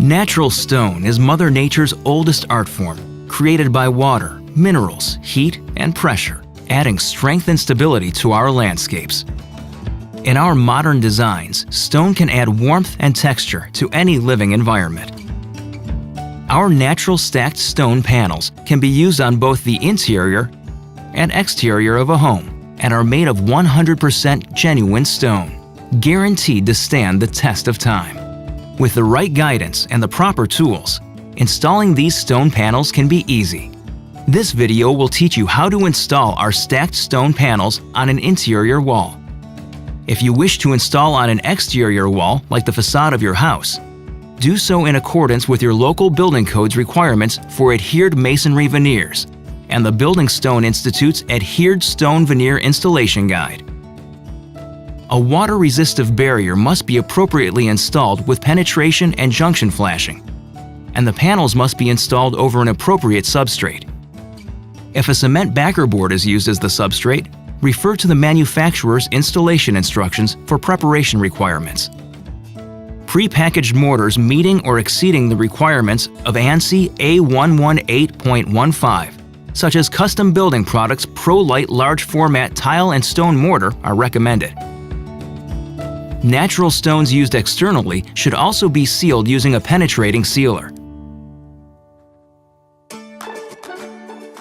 Natural stone is Mother Nature's oldest art form, created by water, minerals, heat, and pressure, adding strength and stability to our landscapes. In our modern designs, stone can add warmth and texture to any living environment. Our natural stacked stone panels can be used on both the interior and exterior of a home and are made of 100% genuine stone, guaranteed to stand the test of time. With the right guidance and the proper tools, installing these stone panels can be easy. This video will teach you how to install our stacked stone panels on an interior wall. If you wish to install on an exterior wall, like the facade of your house, do so in accordance with your local building code's requirements for adhered masonry veneers and the Building Stone Institute's Adhered Stone Veneer Installation Guide. A water-resistive barrier must be appropriately installed with penetration and junction flashing, and the panels must be installed over an appropriate substrate. If a cement backer board is used as the substrate, refer to the manufacturer's installation instructions for preparation requirements. Pre-packaged mortars meeting or exceeding the requirements of ANSI A118.15, such as Custom Building Products Pro-Lite Large Format Tile and Stone Mortar, are recommended. Natural stones used externally should also be sealed using a penetrating sealer.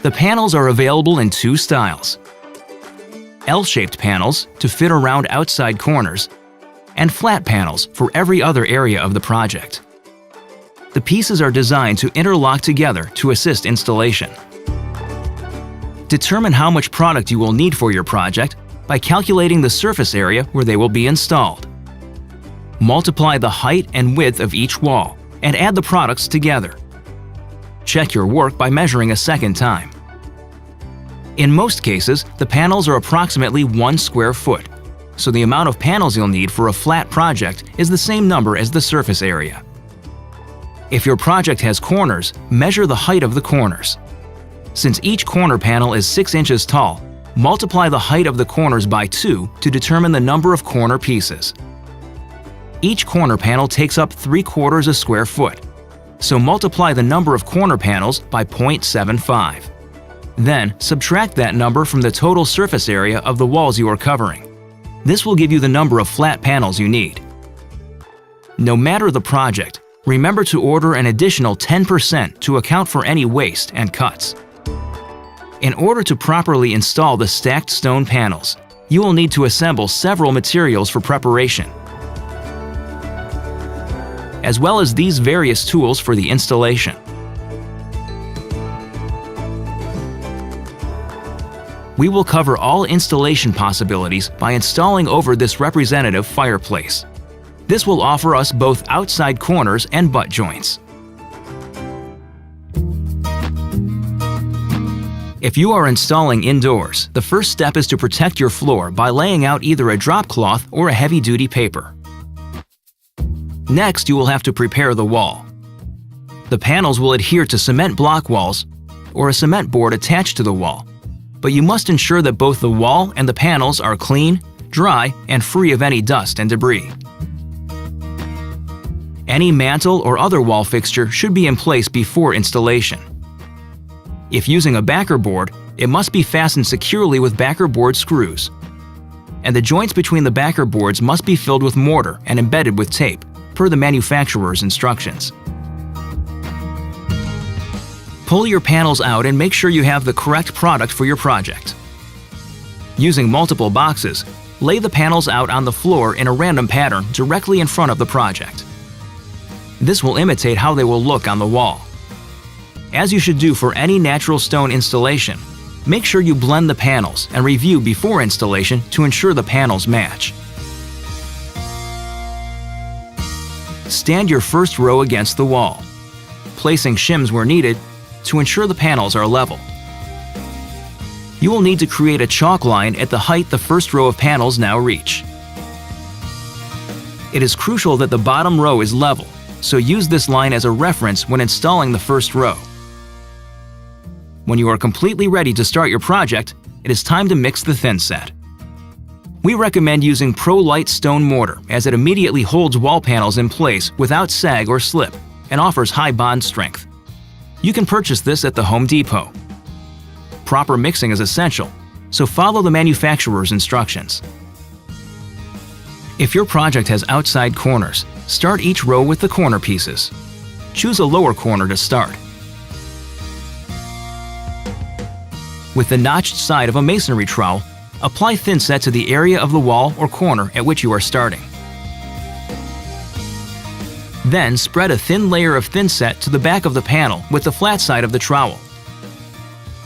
The panels are available in two styles: L-shaped panels to fit around outside corners, and flat panels for every other area of the project. The pieces are designed to interlock together to assist installation. Determine how much product you will need for your project by calculating the surface area where they will be installed. Multiply the height and width of each wall and add the products together. Check your work by measuring a second time. In most cases, the panels are approximately 1 square foot, so the amount of panels you'll need for a flat project is the same number as the surface area. If your project has corners, measure the height of the corners. Since each corner panel is 6 inches tall, multiply the height of the corners by 2 to determine the number of corner pieces. Each corner panel takes up 3/4 a square foot, so multiply the number of corner panels by 0.75. Then, subtract that number from the total surface area of the walls you are covering. This will give you the number of flat panels you need. No matter the project, remember to order an additional 10% to account for any waste and cuts. In order to properly install the stacked stone panels, you will need to assemble several materials for preparation, as well as these various tools for the installation. We will cover all installation possibilities by installing over this representative fireplace. This will offer us both outside corners and butt joints. If you are installing indoors, the first step is to protect your floor by laying out either a drop cloth or a heavy-duty paper. Next, you will have to prepare the wall. The panels will adhere to cement block walls or a cement board attached to the wall, but you must ensure that both the wall and the panels are clean, dry, and free of any dust and debris. Any mantle or other wall fixture should be in place before installation. If using a backer board, it must be fastened securely with backer board screws, and the joints between the backer boards must be filled with mortar and embedded with tape, per the manufacturer's instructions. Pull your panels out and make sure you have the correct product for your project. Using multiple boxes, lay the panels out on the floor in a random pattern directly in front of the project. This will imitate how they will look on the wall. As you should do for any natural stone installation, make sure you blend the panels and review before installation to ensure the panels match. Stand your first row against the wall, placing shims where needed to ensure the panels are level. You will need to create a chalk line at the height the first row of panels now reach. It is crucial that the bottom row is level, so use this line as a reference when installing the first row. When you are completely ready to start your project, it is time to mix the thin set. We recommend using Pro-Lite Stone Mortar as it immediately holds wall panels in place without sag or slip, and offers high bond strength. You can purchase this at the Home Depot. Proper mixing is essential, so follow the manufacturer's instructions. If your project has outside corners, start each row with the corner pieces. Choose a lower corner to start. With the notched side of a masonry trowel, apply thinset to the area of the wall or corner at which you are starting. Then spread a thin layer of thinset to the back of the panel with the flat side of the trowel.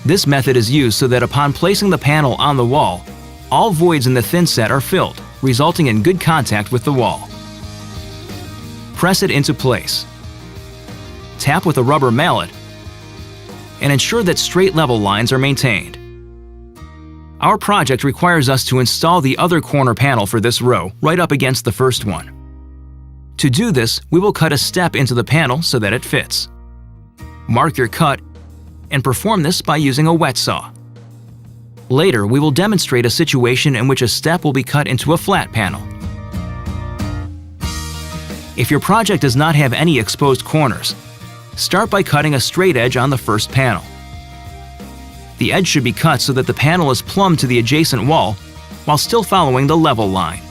This method is used so that upon placing the panel on the wall, all voids in the thinset are filled, resulting in good contact with the wall. Press it into place. Tap with a rubber mallet and ensure that straight level lines are maintained. Our project requires us to install the other corner panel for this row right up against the first one. To do this, we will cut a step into the panel so that it fits. Mark your cut and perform this by using a wet saw. Later, we will demonstrate a situation in which a step will be cut into a flat panel. If your project does not have any exposed corners, start by cutting a straight edge on the first panel. The edge should be cut so that the panel is plumb to the adjacent wall while still following the level line.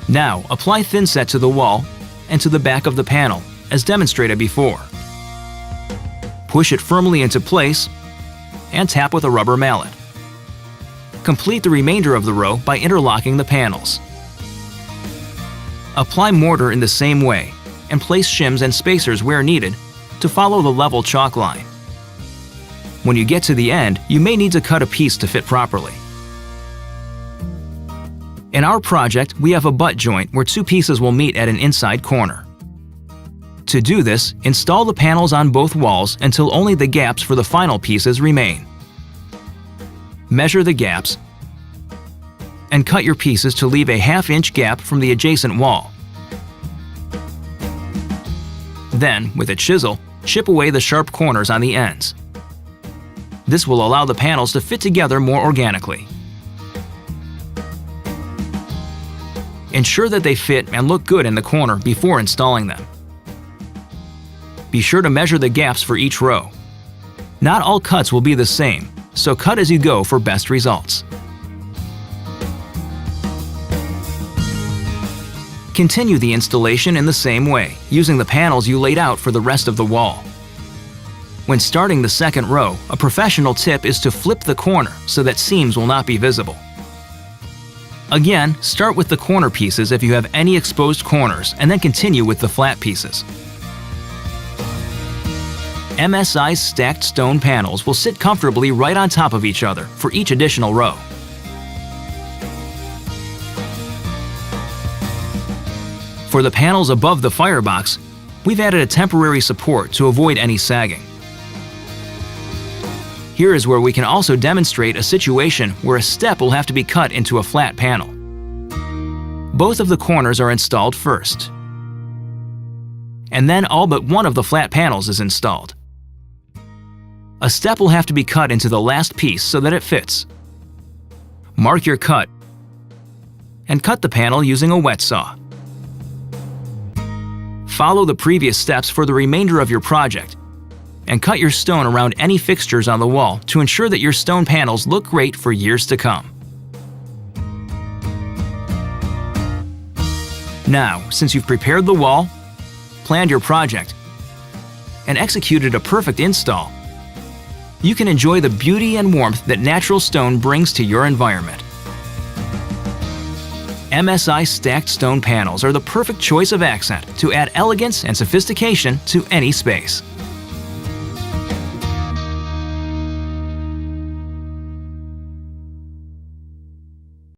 Now, apply thinset to the wall and to the back of the panel, as demonstrated before. Push it firmly into place and tap with a rubber mallet. Complete the remainder of the row by interlocking the panels. Apply mortar in the same way and place shims and spacers where needed to follow the level chalk line. When you get to the end, you may need to cut a piece to fit properly. In our project, we have a butt joint where two pieces will meet at an inside corner. To do this, install the panels on both walls until only the gaps for the final pieces remain. Measure the gaps and cut your pieces to leave a ½ inch gap from the adjacent wall. Then, with a chisel, chip away the sharp corners on the ends. This will allow the panels to fit together more organically. Ensure that they fit and look good in the corner before installing them. Be sure to measure the gaps for each row. Not all cuts will be the same, so cut as you go for best results. Continue the installation in the same way, using the panels you laid out for the rest of the wall. When starting the second row, a professional tip is to flip the corner so that seams will not be visible. Again, start with the corner pieces if you have any exposed corners, and then continue with the flat pieces. MSI's stacked stone panels will sit comfortably right on top of each other for each additional row. For the panels above the firebox, we've added a temporary support to avoid any sagging. Here is where we can also demonstrate a situation where a step will have to be cut into a flat panel. Both of the corners are installed first, and then all but one of the flat panels is installed. A step will have to be cut into the last piece so that it fits. Mark your cut and cut the panel using a wet saw. Follow the previous steps for the remainder of your project and cut your stone around any fixtures on the wall to ensure that your stone panels look great for years to come. Now, since you've prepared the wall, planned your project, and executed a perfect install, you can enjoy the beauty and warmth that natural stone brings to your environment. MSI stacked stone panels are the perfect choice of accent to add elegance and sophistication to any space.